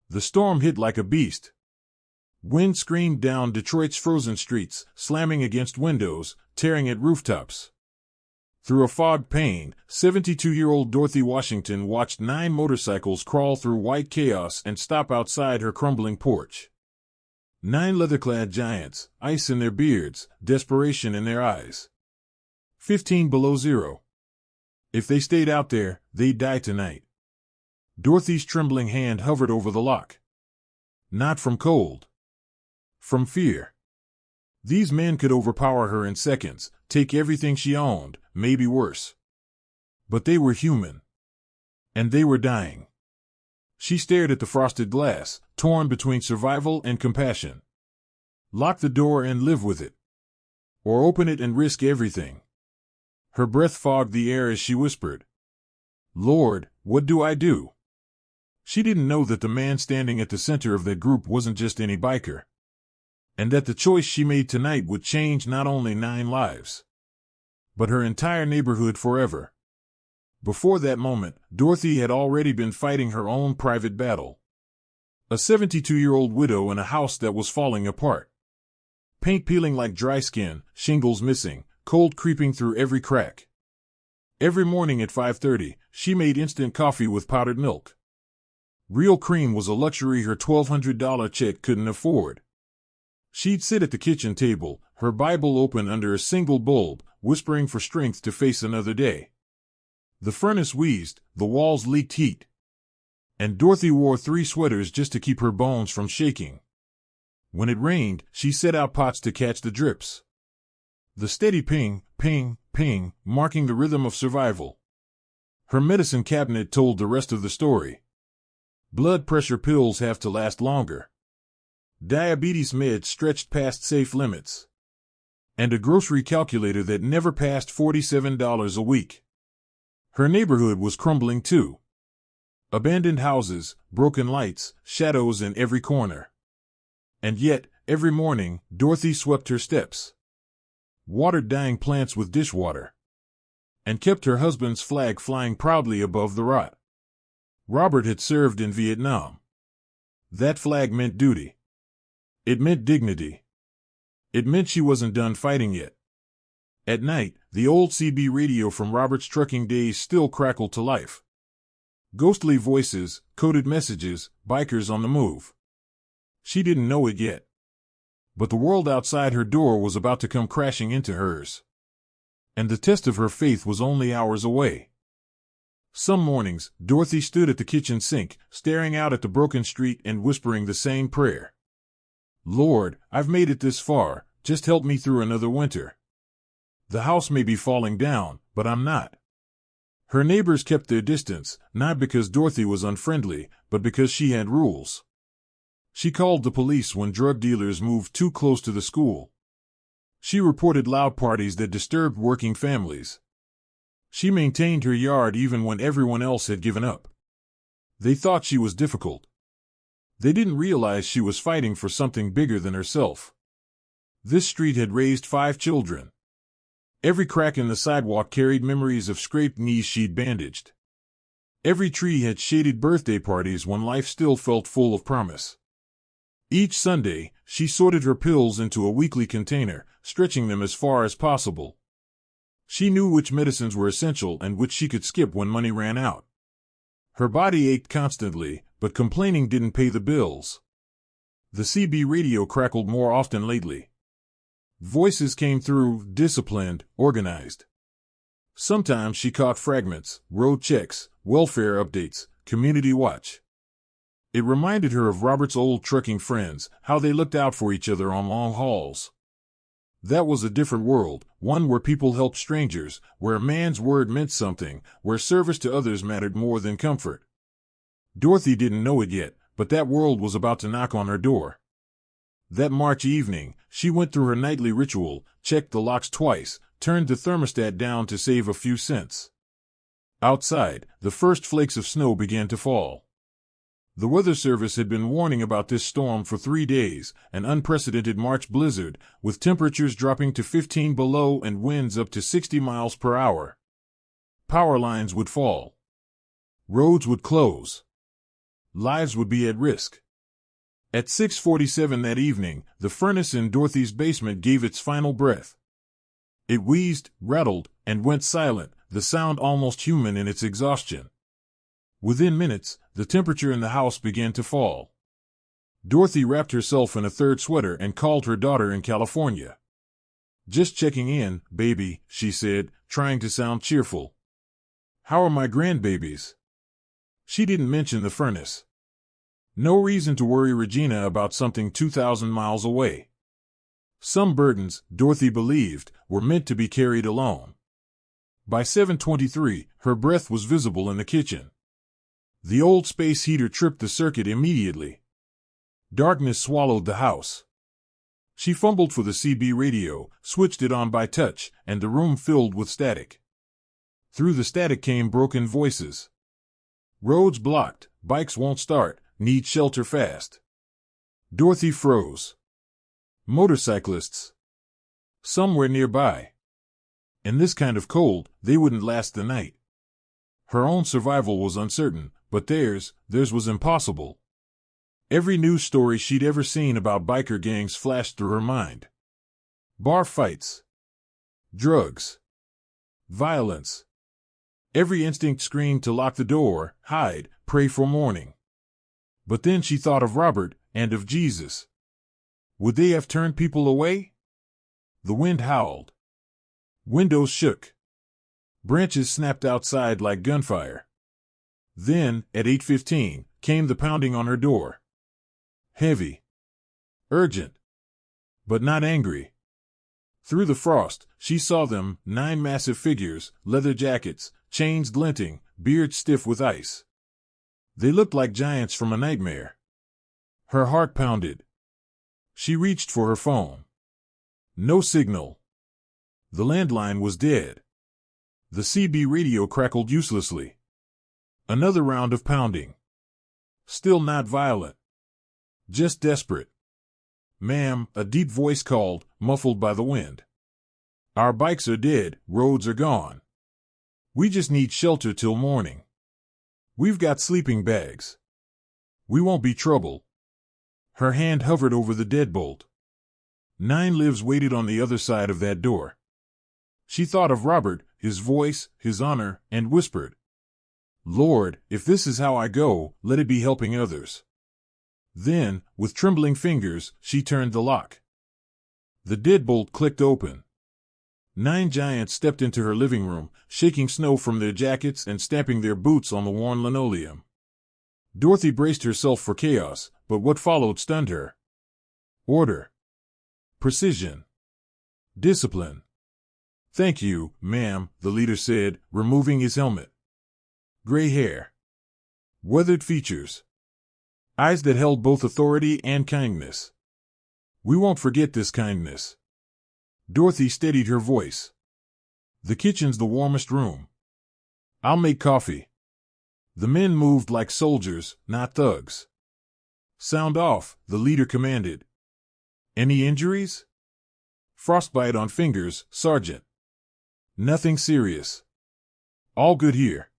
The storm hit like a beast. Wind screamed down Detroit's frozen streets, slamming against windows, tearing at rooftops. Through a fog pane, 72-year-old Dorothy Washington watched 9 motorcycles crawl through white chaos and stop outside her crumbling porch. 9 leather-clad giants, ice in their beards, desperation in their eyes. 15 below zero. If they stayed out there, they'd die tonight. Dorothy's trembling hand hovered over the lock. Not from cold. From fear. These men could overpower her in seconds, take everything she owned, maybe worse. But they were human. And they were dying. She stared at the frosted glass, torn between survival and compassion. Lock the door and live with it. Or open it and risk everything. Her breath fogged the air as she whispered, "Lord, what do I do?" She didn't know that the man standing at the center of that group wasn't just any biker. And that the choice she made tonight would change not only 9 lives, but her entire neighborhood forever. Before that moment, Dorothy had already been fighting her own private battle. A 72-year-old widow in a house that was falling apart. Paint peeling like dry skin, shingles missing, cold creeping through every crack. Every morning at 5:30, she made instant coffee with powdered milk. Real cream was a luxury her $1,200 check couldn't afford. She'd sit at the kitchen table, her Bible open under a single bulb, whispering for strength to face another day. The furnace wheezed, the walls leaked heat. And Dorothy wore 3 sweaters just to keep her bones from shaking. When it rained, she set out pots to catch the drips. The steady ping, ping, ping, marking the rhythm of survival. Her medicine cabinet told the rest of the story. Blood pressure pills have to last longer. Diabetes meds stretched past safe limits. And a grocery calculator that never passed $47 a week. Her neighborhood was crumbling too. Abandoned houses, broken lights, shadows in every corner. And yet, every morning, Dorothy swept her steps. Watered dying plants with dishwater. And kept her husband's flag flying proudly above the rot. Robert had served in Vietnam. That flag meant duty. It meant dignity. It meant she wasn't done fighting yet. At night, the old CB radio from Robert's trucking days still crackled to life. Ghostly voices, coded messages, bikers on the move. She didn't know it yet. But the world outside her door was about to come crashing into hers. And the test of her faith was only hours away. Some mornings, Dorothy stood at the kitchen sink, staring out at the broken street and whispering the same prayer. "Lord, I've made it this far, just help me through another winter. The house may be falling down, but I'm not." Her neighbors kept their distance, not because Dorothy was unfriendly, but because she had rules. She called the police when drug dealers moved too close to the school. She reported loud parties that disturbed working families. She maintained her yard even when everyone else had given up. They thought she was difficult. They didn't realize she was fighting for something bigger than herself. This street had raised 5 children. Every crack in the sidewalk carried memories of scraped knees she'd bandaged. Every tree had shaded birthday parties when life still felt full of promise. Each Sunday, she sorted her pills into a weekly container, stretching them as far as possible. She knew which medicines were essential and which she could skip when money ran out. Her body ached constantly, but complaining didn't pay the bills. The CB radio crackled more often lately. Voices came through, disciplined, organized. Sometimes she caught fragments, road checks, welfare updates, community watch. It reminded her of Robert's old trucking friends, how they looked out for each other on long hauls. That was a different world, one where people helped strangers, where a man's word meant something, where service to others mattered more than comfort. Dorothy didn't know it yet, but that world was about to knock on her door. That March evening, she went through her nightly ritual, checked the locks twice, turned the thermostat down to save a few cents. Outside, the first flakes of snow began to fall. The Weather Service had been warning about this storm for 3 days, an unprecedented March blizzard, with temperatures dropping to 15 below and winds up to 60 miles per hour. Power lines would fall. Roads would close. lives would be at risk. At 6:47 that evening, the furnace in Dorothy's basement gave its final breath. It wheezed, rattled, and went silent, the sound almost human in its exhaustion. Within minutes, the temperature in the house began to fall. Dorothy wrapped herself in a third sweater and called her daughter in California. "Just checking in, baby," she said, trying to sound cheerful. "How are my grandbabies?" She didn't mention the furnace. No reason to worry Regina about something 2,000 miles away. Some burdens, Dorothy believed, were meant to be carried alone. By 7:23, her breath was visible in the kitchen. The old space heater tripped the circuit immediately. Darkness swallowed the house. She fumbled for the CB radio, switched it on by touch, and the room filled with static. Through the static came broken voices. "Roads blocked, bikes won't start, need shelter fast." Dorothy froze. Motorcyclists. Somewhere nearby. In this kind of cold, they wouldn't last the night. Her own survival was uncertain, but theirs was impossible. Every news story she'd ever seen about biker gangs flashed through her mind. Bar fights. Drugs. Violence. Every instinct screamed to lock the door, hide, pray for morning. But then she thought of Robert, and of Jesus. Would they have turned people away? The wind howled. Windows shook. Branches snapped outside like gunfire. Then, at 8:15, came the pounding on her door. Heavy. Urgent. But not angry. Through the frost, she saw them, 9 massive figures, leather jackets, chains glinting, beards stiff with ice. They looked like giants from a nightmare. Her heart pounded. She reached for her phone. No signal. The landline was dead. The CB radio crackled uselessly. Another round of pounding. Still not violent. Just desperate. "Ma'am," a deep voice called, muffled by the wind. "Our bikes are dead, roads are gone. We just need shelter till morning. We've got sleeping bags. We won't be trouble." Her hand hovered over the deadbolt. 9 lives waited on the other side of that door. She thought of Robert, his voice, his honor, and whispered, "Lord, if this is how I go, let it be helping others." Then, with trembling fingers, she turned the lock. The deadbolt clicked open. 9 giants stepped into her living room, shaking snow from their jackets and stamping their boots on the worn linoleum. Dorothy braced herself for chaos, but what followed stunned her. Order. Precision. Discipline. "Thank you, ma'am," the leader said, removing his helmet. Gray hair. Weathered features. Eyes that held both authority and kindness. "We won't forget this kindness." Dorothy steadied her voice. "The kitchen's the warmest room. I'll make coffee." The men moved like soldiers, not thugs. "Sound off," the leader commanded. "Any injuries?" "Frostbite on fingers, Sergeant." "Nothing serious." "All good here."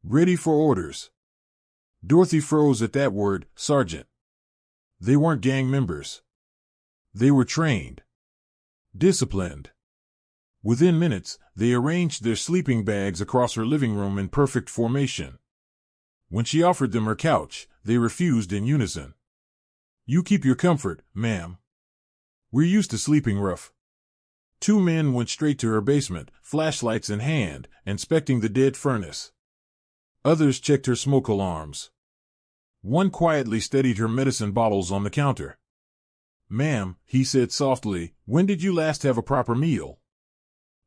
"Ready for orders." Dorothy froze at that word, Sergeant. They weren't gang members. They were trained. Disciplined. Within minutes, they arranged their sleeping bags across her living room in perfect formation. When she offered them her couch, they refused in unison. "You keep your comfort, ma'am. We're used to sleeping rough." 2 men went straight to her basement, flashlights in hand, inspecting the dead furnace. Others checked her smoke alarms. One quietly steadied her medicine bottles on the counter. "Ma'am," he said softly, "when did you last have a proper meal?"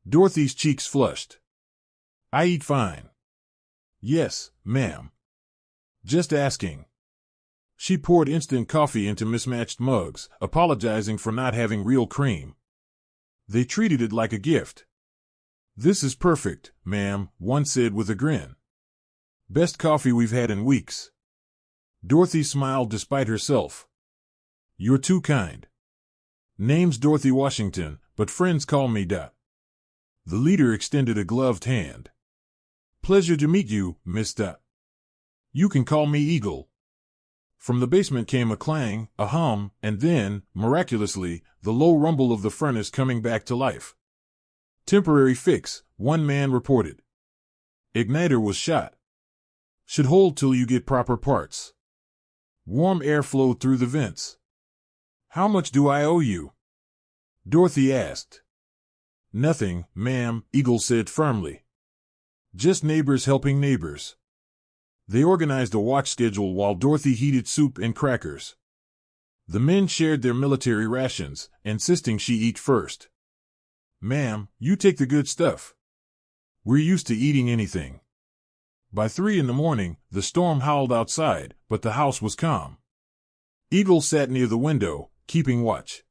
Dorothy's cheeks flushed. "I eat fine." "Yes, ma'am. Just asking." She poured instant coffee into mismatched mugs, apologizing for not having real cream. They treated it like a gift. "This is perfect, ma'am," one said with a grin. "Best coffee we've had in weeks." Dorothy smiled despite herself. "You're too kind. Name's Dorothy Washington, but friends call me Dot." The leader extended a gloved hand. "Pleasure to meet you, Miss Dot. You can call me Eagle." From the basement came a clang, a hum, and then, miraculously, the low rumble of the furnace coming back to life. Temporary fix, one man reported. Igniter was shot. Should hold till you get proper parts. Warm air flowed through the vents. How much do I owe you? Dorothy asked. Nothing, ma'am, Eagle said firmly. Just neighbors helping neighbors. They organized a watch schedule while Dorothy heated soup and crackers. The men shared their military rations, insisting she eat first. Ma'am, you take the good stuff. We're used to eating anything. By 3 a.m, the storm howled outside, but the house was calm. Eagle sat near the window, keeping watch.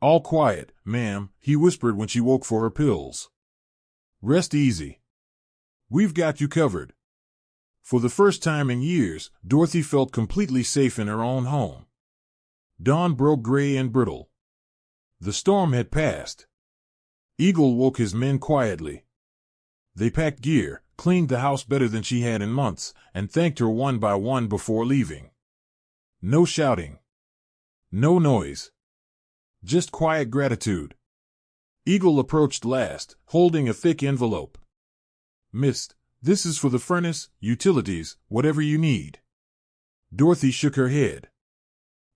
All quiet, ma'am, he whispered when she woke for her pills. Rest easy. We've got you covered. For the first time in years, Dorothy felt completely safe in her own home. Dawn broke gray and brittle. The storm had passed. Eagle woke his men quietly. They packed gear, cleaned the house better than she had in months, and thanked her one by one before leaving. No shouting. No noise. Just quiet gratitude. Eagle approached last, holding a thick envelope. Miss, this is for the furnace, utilities, whatever you need. Dorothy shook her head.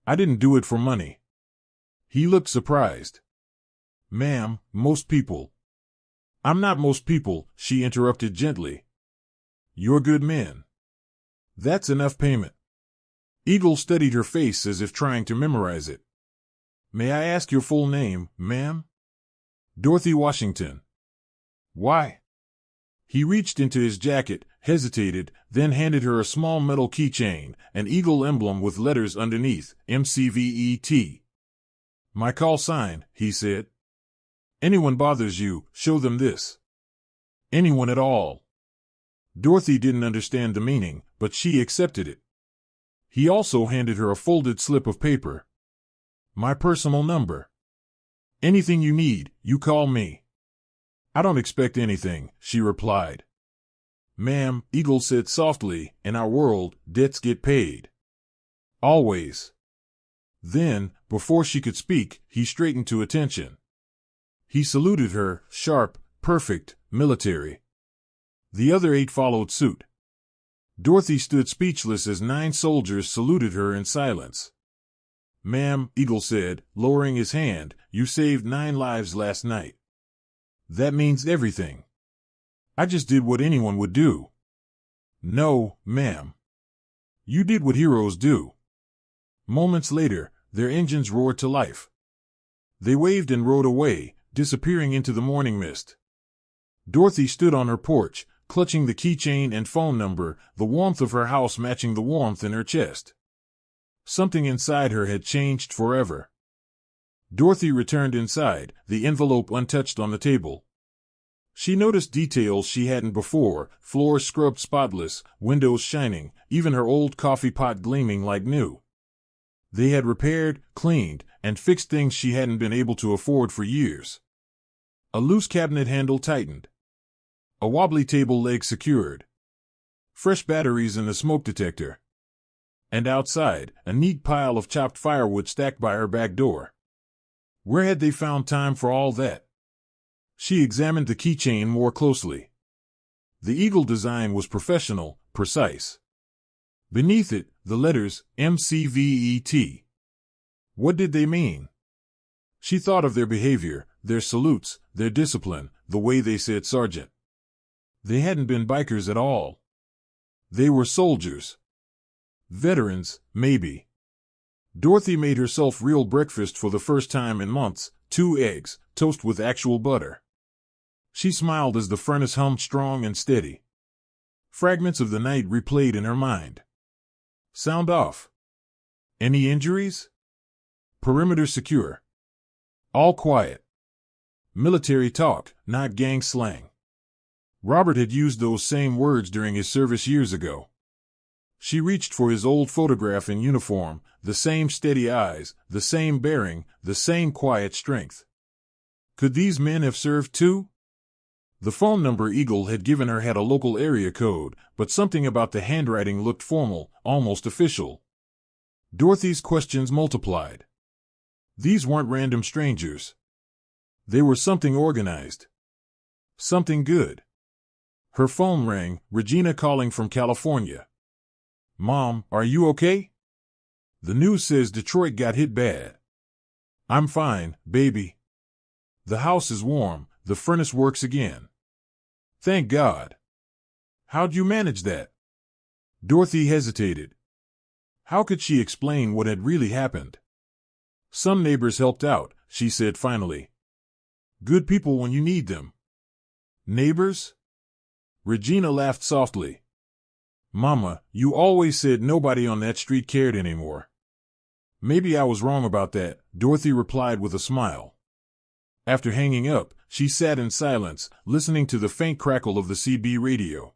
I didn't do it for money. He looked surprised. Ma'am, most people. I'm not most people, she interrupted gently. You're good men. That's enough payment. Eagle studied her face as if trying to memorize it. May I ask your full name, ma'am? Dorothy Washington. Why? He reached into his jacket, hesitated, then handed her a small metal keychain, an eagle emblem with letters underneath, MCVET. My call sign, he said. Anyone bothers you, show them this. Anyone at all. Dorothy didn't understand the meaning, but she accepted it. He also handed her a folded slip of paper. My personal number. Anything you need, you call me. I don't expect anything, she replied. Ma'am, Eagle said softly, in our world, debts get paid. Always. Then, before she could speak, he straightened to attention. He saluted her, sharp, perfect, military. The other 8 followed suit. Dorothy stood speechless as 9 soldiers saluted her in silence. Ma'am, Eagle said, lowering his hand, you saved 9 lives last night. That means everything. I just did what anyone would do. No, ma'am. You did what heroes do. Moments later, their engines roared to life. They waved and rode away, disappearing into the morning mist. Dorothy stood on her porch, clutching the keychain and phone number, the warmth of her house matching the warmth in her chest. Something inside her had changed forever. Dorothy returned inside, the envelope untouched on the table. She noticed details she hadn't before, floors scrubbed spotless, windows shining, even her old coffee pot gleaming like new. They had repaired, cleaned, and fixed things she hadn't been able to afford for years. A loose cabinet handle tightened. A wobbly table leg secured. Fresh batteries in the smoke detector. And outside, a neat pile of chopped firewood stacked by her back door. Where had they found time for all that? She examined the keychain more closely. The eagle design was professional, precise. Beneath it, the letters MCVET. What did they mean? She thought of their behavior, their salutes, their discipline, the way they said sergeant. They hadn't been bikers at all. They were soldiers. Veterans, maybe. Dorothy made herself real breakfast for the first time in months, 2 eggs, toast with actual butter. She smiled as the furnace hummed strong and steady. Fragments of the night replayed in her mind. Sound off. Any injuries? Perimeter secure. All quiet. Military talk, not gang slang. Robert had used those same words during his service years ago. She reached for his old photograph in uniform, the same steady eyes, the same bearing, the same quiet strength. Could these men have served too? The phone number Eagle had given her had a local area code, but something about the handwriting looked formal, almost official. Dorothy's questions multiplied. These weren't random strangers. They were something organized. Something good. Her phone rang, Regina calling from California. "Mom, are you okay? The news says Detroit got hit bad." "I'm fine, baby. The house is warm, the furnace works again. Thank God. How'd you manage that?" Dorothy hesitated. How could she explain what had really happened? "Some neighbors helped out," she said finally. "Good people when you need them." "Neighbors?" Regina laughed softly. "Mama, you always said nobody on that street cared anymore." "Maybe I was wrong about that," Dorothy replied with a smile. After hanging up, she sat in silence, listening to the faint crackle of the CB radio.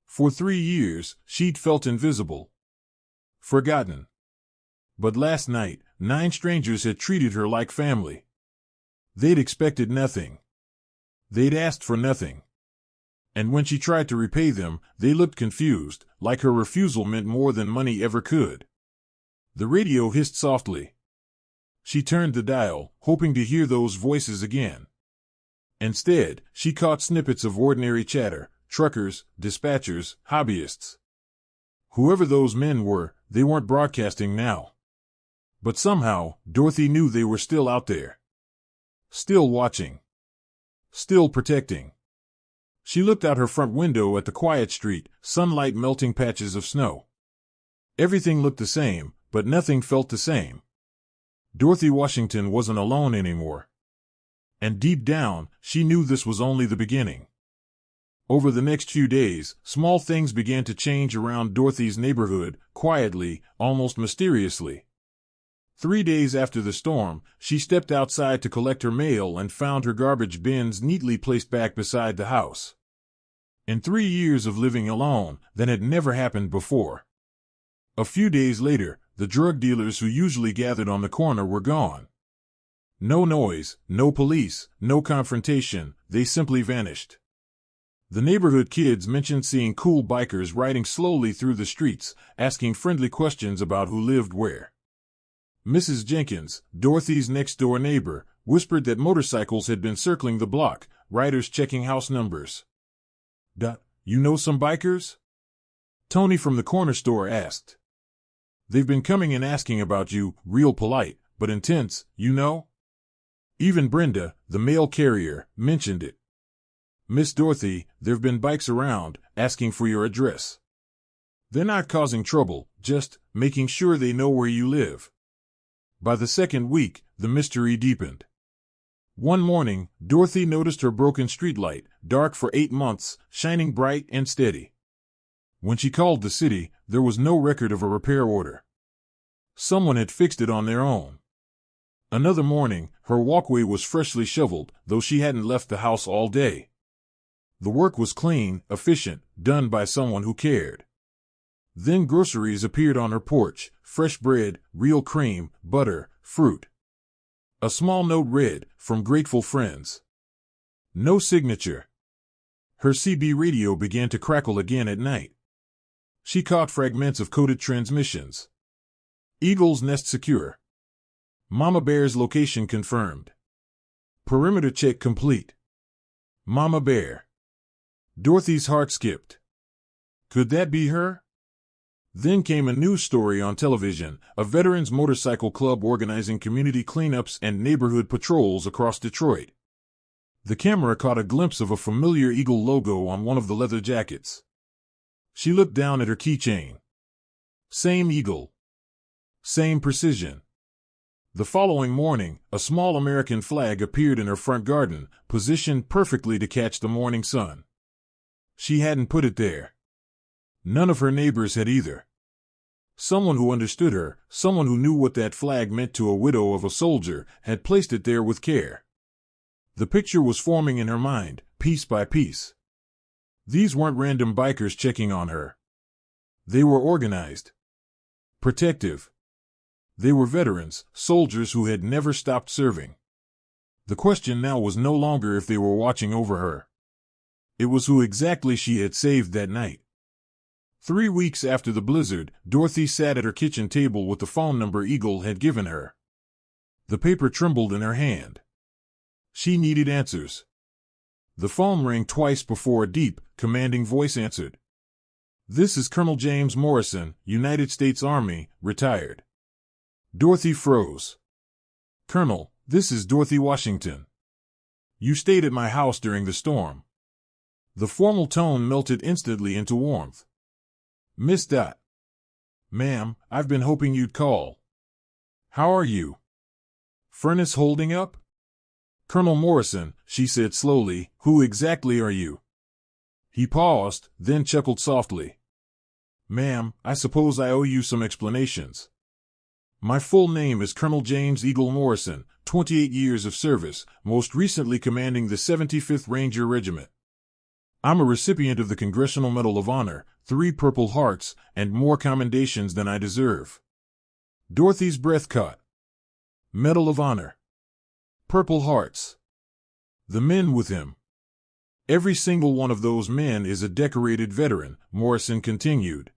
For 3 years, she'd felt invisible. Forgotten. But last night, 9 strangers had treated her like family. They'd expected nothing. They'd asked for nothing. And when she tried to repay them, they looked confused, like her refusal meant more than money ever could. The radio hissed softly. She turned the dial, hoping to hear those voices again. Instead, she caught snippets of ordinary chatter: truckers, dispatchers, hobbyists. Whoever those men were, they weren't broadcasting now. But somehow, Dorothy knew they were still out there. Still watching. Still protecting. She looked out her front window at the quiet street, sunlight melting patches of snow. Everything looked the same, but nothing felt the same. Dorothy Washington wasn't alone anymore. And deep down, she knew this was only the beginning. Over the next few days, small things began to change around Dorothy's neighborhood, quietly, almost mysteriously. 3 days after the storm, she stepped outside to collect her mail and found her garbage bins neatly placed back beside the house. In 3 years of living alone, that had never happened before. A few days later, the drug dealers who usually gathered on the corner were gone. No noise, no police, no confrontation, they simply vanished. The neighborhood kids mentioned seeing cool bikers riding slowly through the streets, asking friendly questions about who lived where. Mrs. Jenkins, Dorothy's next-door neighbor, whispered that motorcycles had been circling the block, riders checking house numbers. You know some bikers?" Tony from the corner store asked. "They've been coming and asking about you, real polite, but intense, you know?" Even Brenda, the mail carrier, mentioned it. "Miss Dorothy, there've been bikes around, asking for your address. They're not causing trouble, just making sure they know where you live." By the second week, the mystery deepened. One morning, Dorothy noticed her broken streetlight, dark for 8 months, shining bright and steady. When she called the city, there was no record of a repair order. Someone had fixed it on their own. Another morning, her walkway was freshly shoveled, though she hadn't left the house all day. The work was clean, efficient, done by someone who cared. Then groceries appeared on her porch: fresh bread, real cream, butter, fruit. A small note read, "From grateful friends." No signature. Her CB radio began to crackle again at night. She caught fragments of coded transmissions. "Eagle's nest secure. Mama Bear's location confirmed. Perimeter check complete. Mama Bear." Dorothy's heart skipped. Could that be her? Then came a news story on television: a veterans motorcycle club organizing community cleanups and neighborhood patrols across Detroit. The camera caught a glimpse of a familiar Eagle logo on one of the leather jackets. She looked down at her keychain. Same eagle. Same precision. The following morning, a small American flag appeared in her front garden, positioned perfectly to catch the morning sun. She hadn't put it there. None of her neighbors had either. Someone who understood her, someone who knew what that flag meant to a widow of a soldier, had placed it there with care. The picture was forming in her mind, piece by piece. These weren't random bikers checking on her. They were organized. Protective. They were veterans, soldiers who had never stopped serving. The question now was no longer if they were watching over her. It was who exactly she had saved that night. 3 weeks after the blizzard, Dorothy sat at her kitchen table with the phone number Eagle had given her. The paper trembled in her hand. She needed answers. The phone rang twice before a deep, commanding voice answered. "This is Colonel James Morrison, United States Army, retired." Dorothy froze. "Colonel, this is Dorothy Washington. You stayed at my house during the storm." The formal tone melted instantly into warmth. "Miss Dot." "Ma'am, I've been hoping you'd call. How are you? Furnace holding up?" "Colonel Morrison," she said slowly, "who exactly are you?" He paused, then chuckled softly. "Ma'am, I suppose I owe you some explanations. My full name is Colonel James Eagle Morrison, 28 years of service, most recently commanding the 75th Ranger Regiment. I'm a recipient of the Congressional Medal of Honor, 3 Purple Hearts, and more commendations than I deserve." Dorothy's breath caught. Medal of Honor. Purple Hearts. The men with him. "Every single one of those men is a decorated veteran," Morrison continued.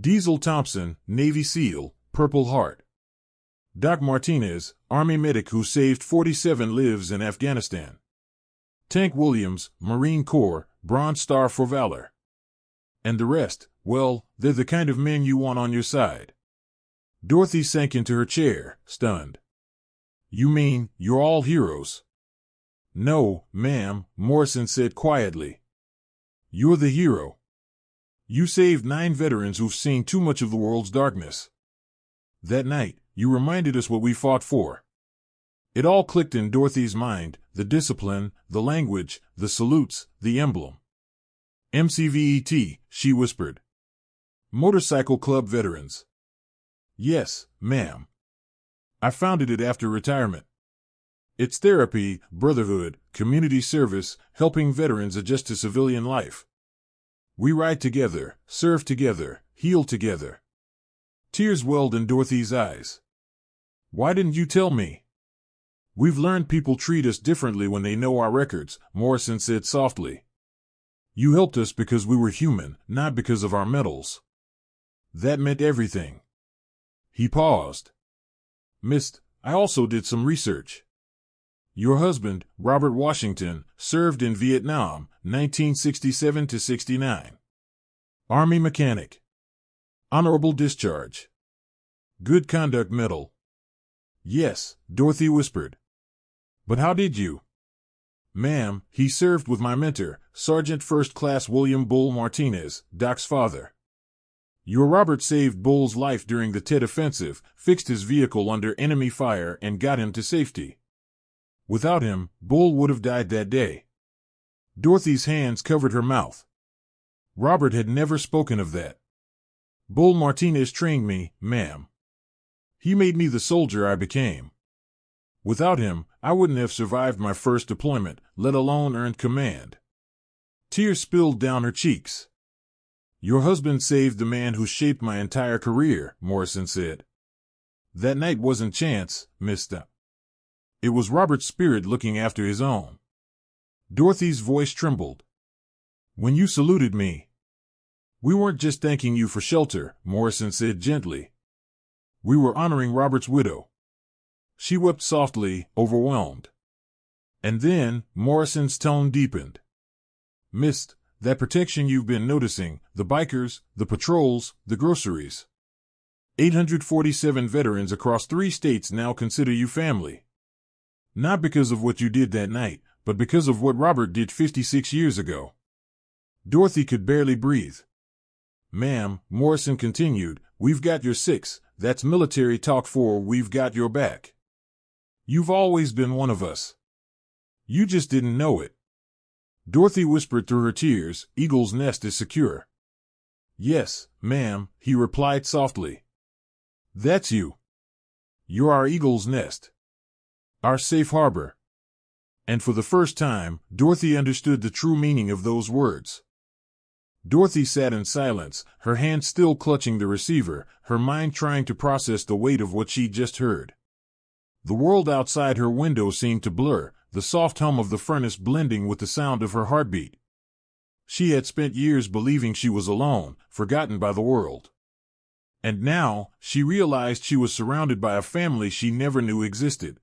"Diesel Thompson, Navy SEAL, Purple Heart. Doc Martinez, Army medic who saved 47 lives in Afghanistan. Tank Williams, Marine Corps, Bronze Star for Valor. And the rest, well, they're the kind of men you want on your side." Dorothy sank into her chair, stunned. "You mean, you're all heroes?" "No, ma'am," Morrison said quietly. "You're the hero. You saved 9 veterans who've seen too much of the world's darkness. That night, you reminded us what we fought for." It all clicked in Dorothy's mind, the discipline, the language, the salutes, the emblem. "MCVET," she whispered. "Motorcycle Club Veterans." "Yes, ma'am. I founded it after retirement. It's therapy, brotherhood, community service, helping veterans adjust to civilian life. We ride together, serve together, heal together." Tears welled in Dorothy's eyes. "Why didn't you tell me?" "We've learned people treat us differently when they know our records," Morrison said softly. "You helped us because we were human, not because of our medals. That meant everything." He paused. "Mist, I also did some research. Your husband, Robert Washington, served in Vietnam, 1967 to 69. Army mechanic. Honorable discharge. Good Conduct Medal." "Yes," Dorothy whispered. "But how did you?" "Ma'am, he served with my mentor, Sergeant First Class William Bull Martinez, Doc's father. Your Robert saved Bull's life during the Tet Offensive, fixed his vehicle under enemy fire, and got him to safety. Without him, Bull would have died that day." Dorothy's hands covered her mouth. Robert had never spoken of that. "Bull Martinez trained me, ma'am. He made me the soldier I became. Without him, I wouldn't have survived my first deployment, let alone earned command." Tears spilled down her cheeks. "Your husband saved the man who shaped my entire career," Morrison said. "That night wasn't chance, Mr. It was Robert's spirit looking after his own." Dorothy's voice trembled. "When you saluted me, we weren't just thanking you for shelter," Morrison said gently. "We were honoring Robert's widow." She wept softly, overwhelmed. And then, Morrison's tone deepened. "Mist, that protection you've been noticing, the bikers, the patrols, the groceries. 847 veterans across 3 states now consider you family. Not because of what you did that night, but because of what Robert did 56 years ago." Dorothy could barely breathe. "Ma'am," Morrison continued, "we've got your 6, that's military talk for we've got your back. You've always been one of us. You just didn't know it." Dorothy whispered through her tears, "Eagle's nest is secure." "Yes, ma'am," he replied softly. "That's you. You're our eagle's nest. Our safe harbor." And for the first time, Dorothy understood the true meaning of those words. Dorothy sat in silence, her hand still clutching the receiver, her mind trying to process the weight of what she'd just heard. The world outside her window seemed to blur, the soft hum of the furnace blending with the sound of her heartbeat. She had spent years believing she was alone, forgotten by the world. And now, she realized she was surrounded by a family she never knew existed.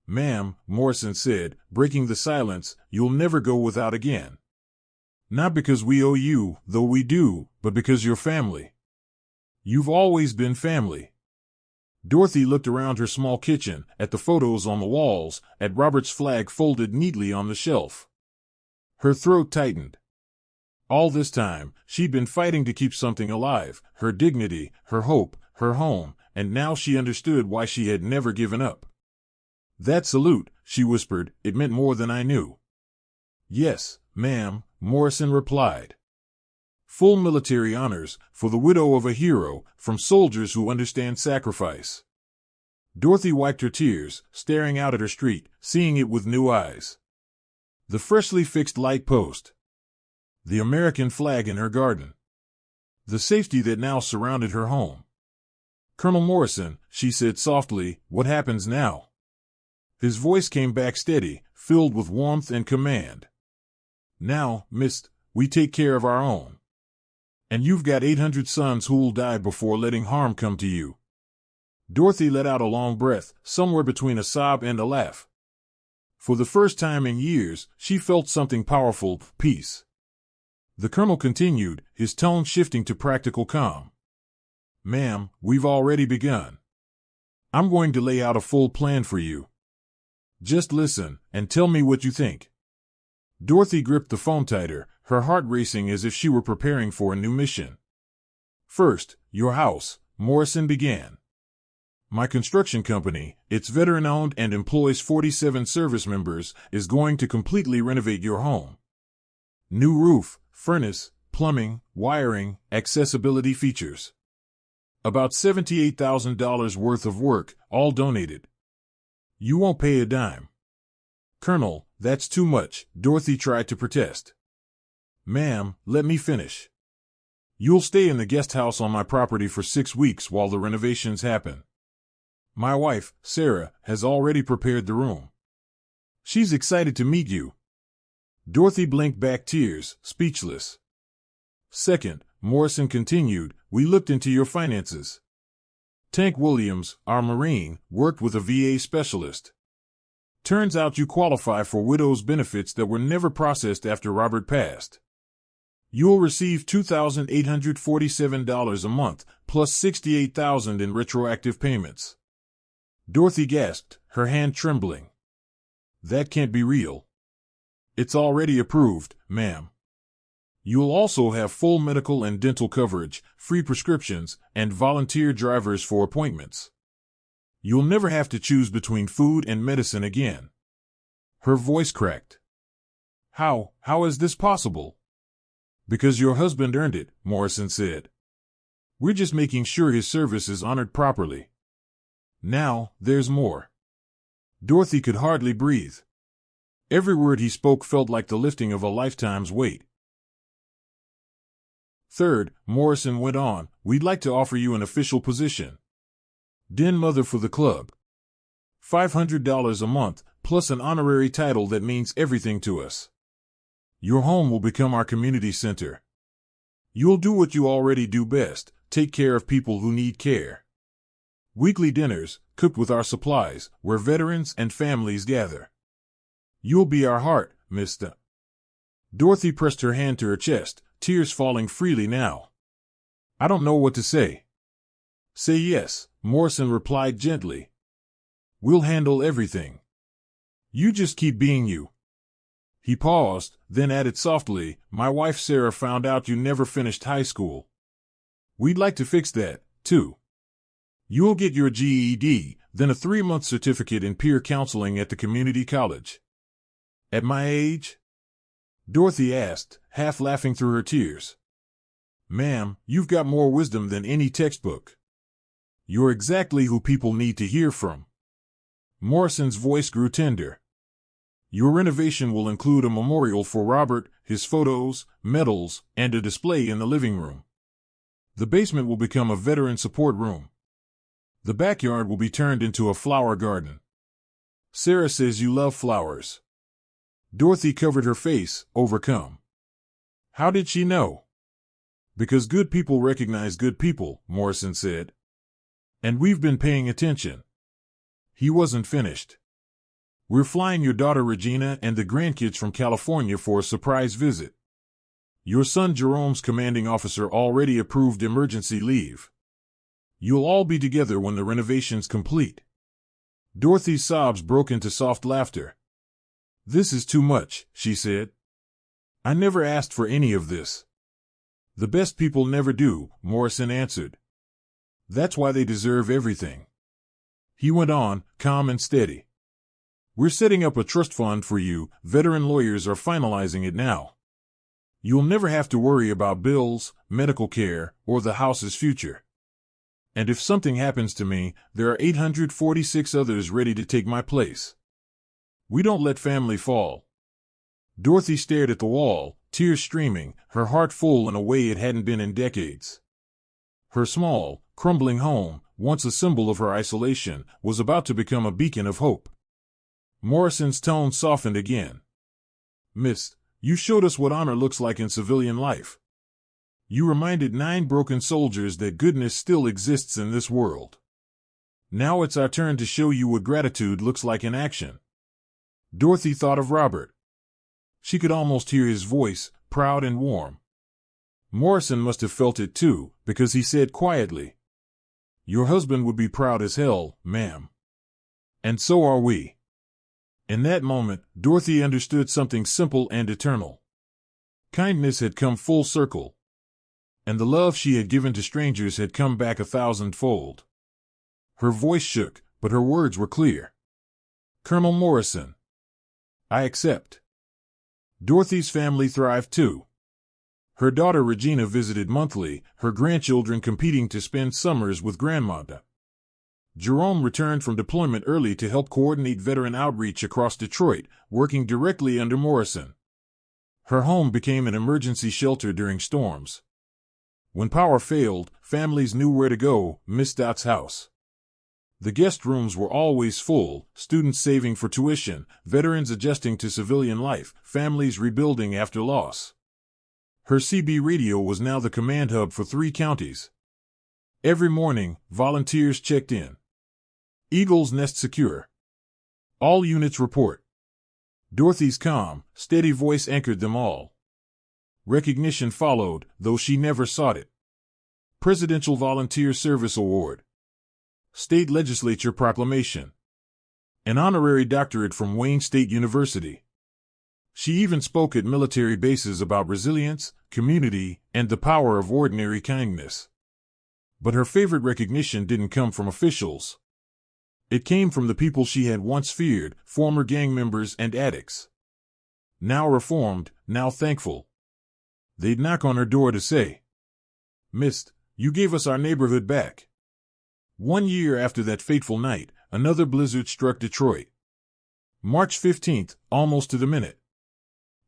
"Ma'am," Morrison said, breaking the silence, "you'll never go without again. Not because we owe you, though we do, but because you're family. You've always been family." Dorothy looked around her small kitchen, at the photos on the walls, at Robert's flag folded neatly on the shelf. Her throat tightened. All this time, she'd been fighting to keep something alive, her dignity, her hope, her home, and now she understood why she had never given up. "That salute," she whispered, "it meant more than I knew." "Yes, ma'am," Morrison replied. "Full military honors, for the widow of a hero, from soldiers who understand sacrifice." Dorothy wiped her tears, staring out at her street, seeing it with new eyes. The freshly fixed light post. The American flag in her garden. The safety that now surrounded her home. "Colonel Morrison," she said softly, "what happens now?" His voice came back steady, filled with warmth and command. "Now, Miss, we take care of our own. And you've got 800 sons who'll die before letting harm come to you." Dorothy let out a long breath, somewhere between a sob and a laugh. For the first time in years, she felt something powerful, peace. The colonel continued, his tone shifting to practical calm. "Ma'am, we've already begun. I'm going to lay out a full plan for you. Just listen, and tell me what you think." Dorothy gripped the phone tighter, her heart racing as if she were preparing for a new mission. "First, your house," Morrison began. "My construction company, it's veteran-owned and employs 47 service members, is going to completely renovate your home. New roof, furnace, plumbing, wiring, accessibility features. About $78,000 worth of work, all donated. You won't pay a dime." "Colonel, that's too much," Dorothy tried to protest. "Ma'am, let me finish. You'll stay in the guest house on my property for 6 weeks while the renovations happen. My wife, Sarah, has already prepared the room. She's excited to meet you." Dorothy blinked back tears, speechless. "Second," Morrison continued, "we looked into your finances. Tank Williams, our Marine, worked with a VA specialist. Turns out you qualify for widow's benefits that were never processed after Robert passed. You'll receive $2,847 a month, plus $68,000 in retroactive payments." Dorothy gasped, her hand trembling. "That can't be real." "It's already approved, ma'am. You'll also have full medical and dental coverage, free prescriptions, and volunteer drivers for appointments. You'll never have to choose between food and medicine again." Her voice cracked. How is this possible?" "Because your husband earned it," Morrison said. "We're just making sure his service is honored properly. Now, there's more." Dorothy could hardly breathe. Every word he spoke felt like the lifting of a lifetime's weight. "Third," Morrison went on, "we'd like to offer you an official position. Den mother for the club. $500 a month, plus an honorary title that means everything to us. Your home will become our community center. You'll do what you already do best, take care of people who need care. Weekly dinners, cooked with our supplies, where veterans and families gather. You'll be our heart, Mr." Dorothy pressed her hand to her chest, tears falling freely now. "I don't know what to say." "Say yes," Morrison replied gently. "We'll handle everything. You just keep being you." He paused, then added softly, "My wife Sarah found out you never finished high school. We'd like to fix that, too. You'll get your GED, then a 3-month certificate in peer counseling at the community college." "At my age?" Dorothy asked, half laughing through her tears. "Ma'am, you've got more wisdom than any textbook. You're exactly who people need to hear from." Morrison's voice grew tender. "Your renovation will include a memorial for Robert, his photos, medals, and a display in the living room. The basement will become a veteran support room. The backyard will be turned into a flower garden. Sarah says you love flowers." Dorothy covered her face, overcome. How did she know? Because good people recognize good people, Morrison said. And we've been paying attention. He wasn't finished. We're flying your daughter Regina and the grandkids from California for a surprise visit. Your son Jerome's commanding officer already approved emergency leave. You'll all be together when the renovation's complete. Dorothy's sobs broke into soft laughter. This is too much, she said. I never asked for any of this. The best people never do, Morrison answered. That's why they deserve everything. He went on, calm and steady. We're setting up a trust fund for you. Veteran lawyers are finalizing it now. You'll never have to worry about bills, medical care, or the house's future. And if something happens to me, there are 846 others ready to take my place. We don't let family fall. Dorothy stared at the wall, tears streaming, her heart full in a way it hadn't been in decades. Her small, crumbling home, once a symbol of her isolation, was about to become a beacon of hope. Morrison's tone softened again. Miss, you showed us what honor looks like in civilian life. You reminded 9 broken soldiers that goodness still exists in this world. Now it's our turn to show you what gratitude looks like in action. Dorothy thought of Robert. She could almost hear his voice, proud and warm. Morrison must have felt it too, because he said quietly, Your husband would be proud as hell, ma'am. And so are we. In that moment, Dorothy understood something simple and eternal. Kindness had come full circle. And the love she had given to strangers had come back 1,000-fold. Her voice shook, but her words were clear. Colonel Morrison. I accept. Dorothy's family thrived too. Her daughter Regina visited monthly, her grandchildren competing to spend summers with Grandmother. Jerome returned from deployment early to help coordinate veteran outreach across Detroit, working directly under Morrison. Her home became an emergency shelter during storms. When power failed, families knew where to go, Miss Dott's house. The guest rooms were always full, students saving for tuition, veterans adjusting to civilian life, families rebuilding after loss. Her CB radio was now the command hub for 3 counties. Every morning, volunteers checked in. Eagle's Nest secure. All units report. Dorothy's calm, steady voice anchored them all. Recognition followed, though she never sought it. Presidential Volunteer Service Award. State Legislature Proclamation. An honorary doctorate from Wayne State University. She even spoke at military bases about resilience, community, and the power of ordinary kindness. But her favorite recognition didn't come from officials. It came from the people she had once feared, former gang members and addicts. Now reformed, now thankful. They'd knock on her door to say, Miss, you gave us our neighborhood back. 1 year after that fateful night, another blizzard struck Detroit. March 15th, almost to the minute.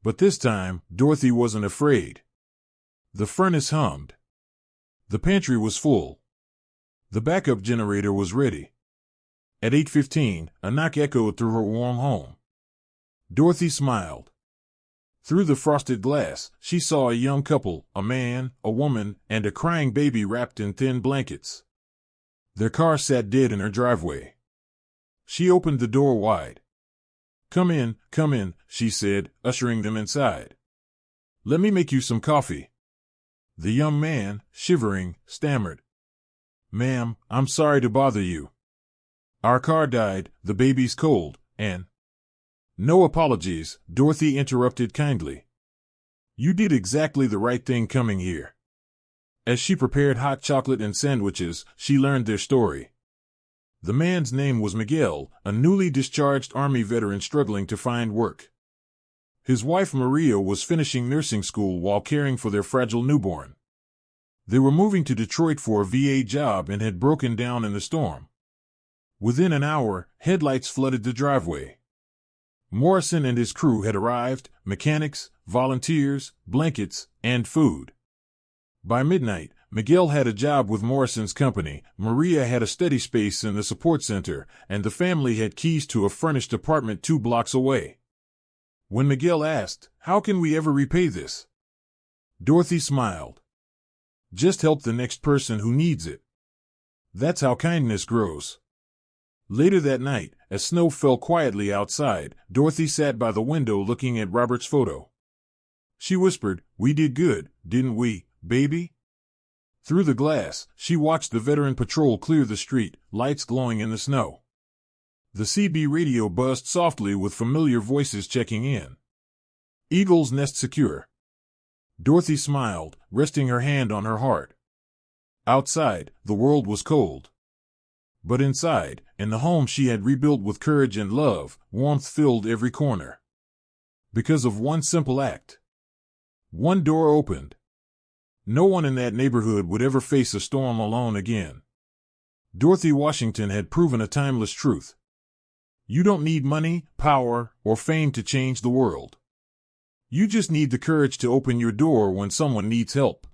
But this time, Dorothy wasn't afraid. The furnace hummed. The pantry was full. The backup generator was ready. At 8:15, a knock echoed through her warm home. Dorothy smiled. Through the frosted glass, she saw a young couple, a man, a woman, and a crying baby wrapped in thin blankets. Their car sat dead in her driveway. She opened the door wide. Come in, she said, ushering them inside. Let me make you some coffee. The young man, shivering, stammered. Ma'am, I'm sorry to bother you. Our car died, the baby's cold, and... No apologies, Dorothy interrupted kindly. You did exactly the right thing coming here. As she prepared hot chocolate and sandwiches, she learned their story. The man's name was Miguel, a newly discharged Army veteran struggling to find work. His wife Maria was finishing nursing school while caring for their fragile newborn. They were moving to Detroit for a VA job and had broken down in the storm. Within an hour, headlights flooded the driveway. Morrison and his crew had arrived, mechanics, volunteers, blankets, and food. By midnight, Miguel had a job with Morrison's company, Maria had a steady space in the support center, and the family had keys to a furnished apartment 2 blocks away. When Miguel asked, "How can we ever repay this?" Dorothy smiled. Just help the next person who needs it. That's how kindness grows. Later that night, as snow fell quietly outside, Dorothy sat by the window looking at Robert's photo. She whispered, "We did good, didn't we, baby?" Through the glass, she watched the veteran patrol clear the street, lights glowing in the snow. The CB radio buzzed softly with familiar voices checking in. Eagle's nest secure. Dorothy smiled, resting her hand on her heart. Outside, the world was cold. But inside, in the home she had rebuilt with courage and love, warmth filled every corner. Because of one simple act. One door opened. No one in that neighborhood would ever face a storm alone again. Dorothy Washington had proven a timeless truth. You don't need money, power, or fame to change the world. You just need the courage to open your door when someone needs help.